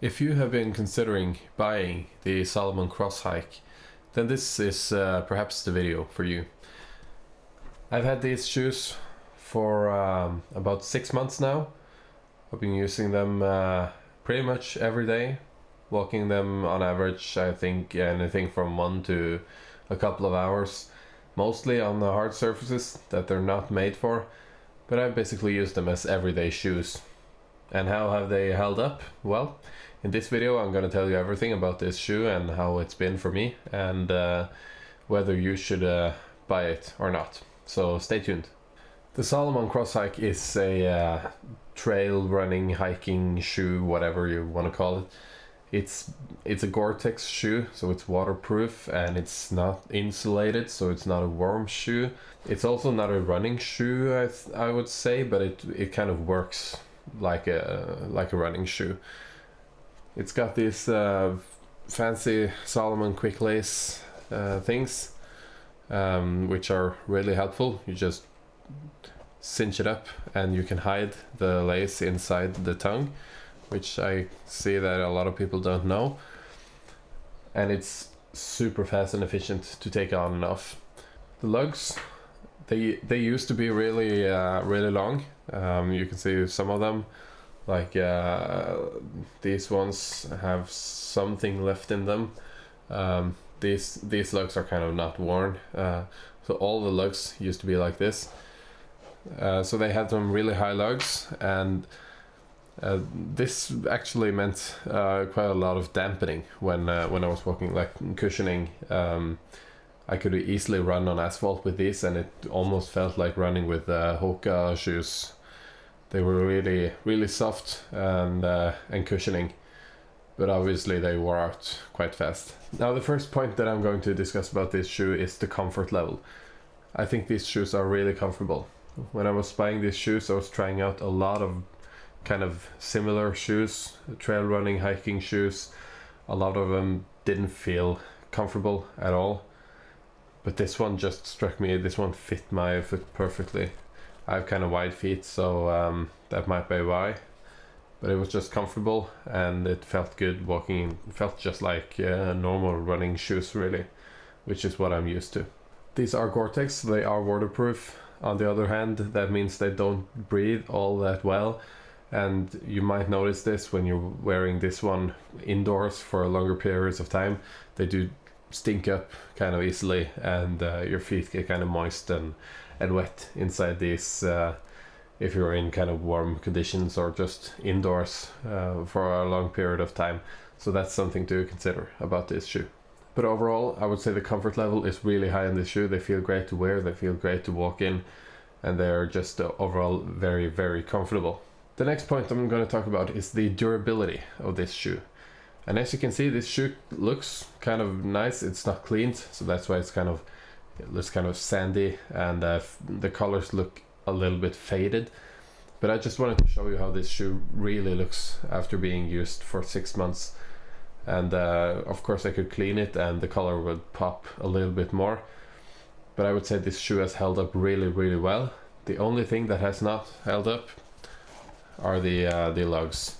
If you have been considering buying the Salomon Cross Hike, then this is perhaps the video for you. I've had these shoes for about 6 months now. I've been using them pretty much every day, walking them on average, I think anything from 1 to a couple of hours, mostly on the hard surfaces that they're not made for, but I basically use them as everyday shoes. And how have they held up? Well, in this video I'm going to tell you everything about this shoe and how it's been for me, and whether you should buy it or not. So stay tuned. The Salomon Cross Hike is a trail running, hiking shoe, whatever you want to call it. It's a Gore-Tex shoe, so it's waterproof and it's not insulated, so it's not a warm shoe. It's also not a running shoe, I would say, but it kind of works like a running shoe. It's got these fancy Salomon quick lace things, which are really helpful. You just cinch it up and you can hide the lace inside the tongue, which I see that a lot of people don't know, and it's super fast and efficient to take on and off. The lugs, they used to be really really long. You can see some of them, like these ones have something left in them. These lugs are kind of not worn, so all the lugs used to be like this. So they had some really high lugs, and this actually meant quite a lot of dampening when I was walking, like cushioning. I could easily run on asphalt with these, and it almost felt like running with Hoka shoes. They were really soft and cushioning, but obviously they wore out quite fast. Now the first point that I'm going to discuss about this shoe is the comfort level. I think these shoes are really comfortable. When I was buying these shoes, I was trying out a lot of kind of similar shoes, trail running, hiking shoes. A lot of them didn't feel comfortable at all, but this one just struck me. This one fit my foot perfectly. I have kind of wide feet, so that might be why, but it was just comfortable and it felt good walking. It felt just like normal running shoes, really, which is what I'm used to. These are Gore-Tex, they are waterproof. On the other hand, that means they don't breathe all that well, and you might notice this when you're wearing this one indoors for longer periods of time. They do stink up kind of easily, and your feet get kind of moist and wet inside these if you're in kind of warm conditions or just indoors for a long period of time. So that's something to consider about this shoe. But overall, I would say the comfort level is really high in this shoe. They feel great to wear, they feel great to walk in, and they're just overall very comfortable. The next point I'm going to talk about is the durability of this shoe. And as you can see, this shoe looks kind of nice. It's not cleaned, so that's why it looks kind of sandy, and the colors look a little bit faded. But I just wanted to show you how this shoe really looks after being used for 6 months. And of course I could clean it and the color would pop a little bit more, but I would say this shoe has held up really well. The only thing that has not held up are the lugs,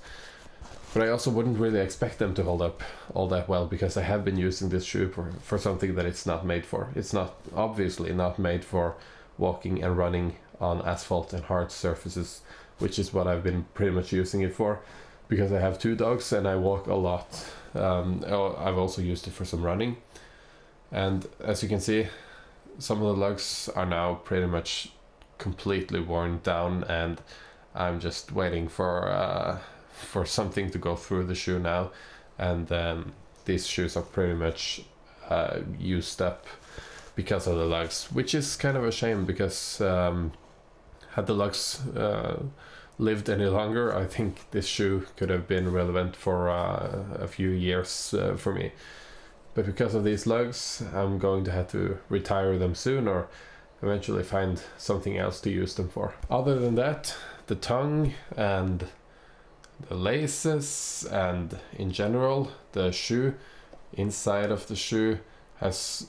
but I also wouldn't really expect them to hold up all that well, because I have been using this shoe for something that it's not made for. It's not, obviously not made for walking and running on asphalt and hard surfaces, which is what I've been pretty much using it for, because I have 2 dogs and I walk a lot. I've also used it for some running, and as you can see, some of the lugs are now pretty much completely worn down, and I'm just waiting for something to go through the shoe now, and these shoes are pretty much used up because of the lugs, which is kind of a shame, because had the lugs lived any longer, I think this shoe could have been relevant for a few years for me. But because of these lugs, I'm going to have to retire them soon, or eventually find something else to use them for. Other than that, the tongue and the laces, and in general the shoe, inside of the shoe has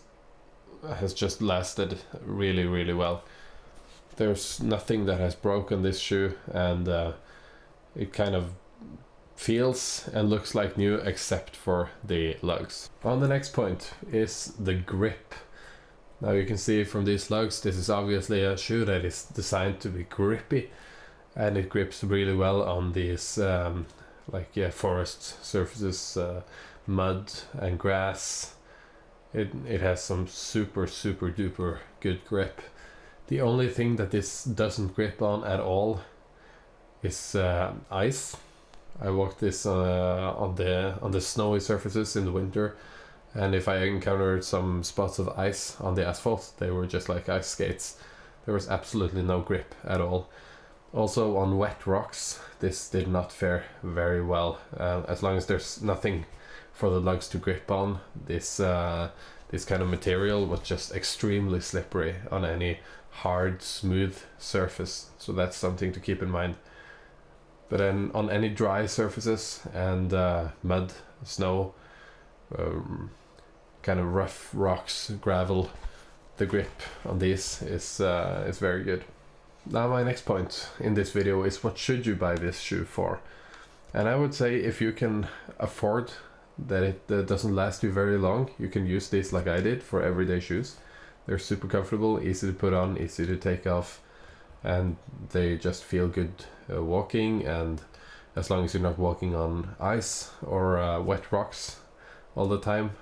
just lasted really well. There's nothing that has broken this shoe, and it kind of feels and looks like new except for the lugs. On the next point is the grip. Now you can see from these lugs, this is obviously a shoe that is designed to be grippy, and it grips really well on these forest surfaces, mud and grass. It has some super duper good grip. The only thing that this doesn't grip on at all is ice. I walked this on the snowy surfaces in the winter, and if I encountered some spots of ice on the asphalt, they were just like ice skates. There was absolutely no grip at all. Also on wet rocks, this did not fare very well. As long as there's nothing for the lugs to grip on, this kind of material was just extremely slippery on any hard, smooth surface. So that's something to keep in mind. But then on any dry surfaces and mud, snow, kind of rough rocks, gravel, the grip on these is very good. Now my next point in this video is what should you buy this shoe for? And I would say if you can afford that it doesn't last you very long, you can use these like I did for everyday shoes. They're super comfortable, easy to put on, easy to take off, and they just feel good walking, and as long as you're not walking on ice or wet rocks all the time,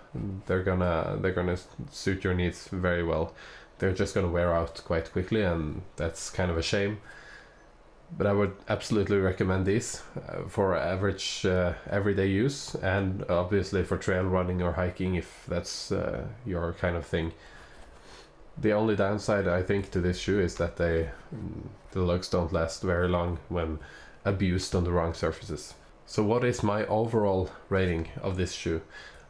they're gonna suit your needs very well. They're just gonna wear out quite quickly, and that's kind of a shame. But I would absolutely recommend these for average everyday use, and obviously for trail running or hiking if that's your kind of thing. The only downside I think to this shoe is that the lugs don't last very long when abused on the wrong surfaces. So what is my overall rating of this shoe?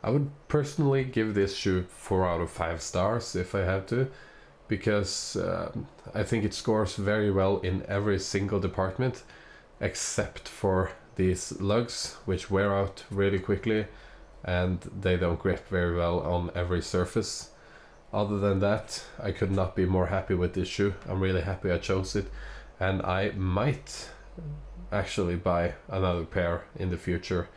I would personally give this shoe 4 out of 5 stars if I had to, because I think it scores very well in every single department except for these lugs, which wear out really quickly and they don't grip very well on every surface. Other than that, I could not be more happy with this shoe. I'm really happy I chose it, and I might actually buy another pair in the future.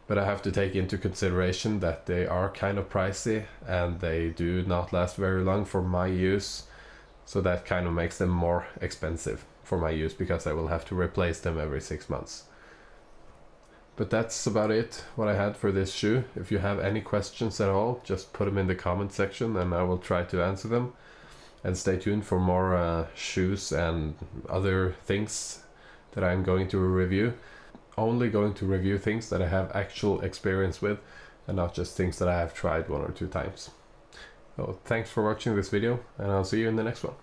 But I have to take into consideration that they are kind of pricey and they do not last very long for my use. So that kind of makes them more expensive for my use, because I will have to replace them every 6 months. But that's about it, what I had for this shoe. If you have any questions at all, just put them in the comment section and I will try to answer them. And stay tuned for more shoes and other things that I'm going to review. Only going to review things that I have actual experience with, and not just things that I have tried 1 or 2 times. So thanks for watching this video, and I'll see you in the next one.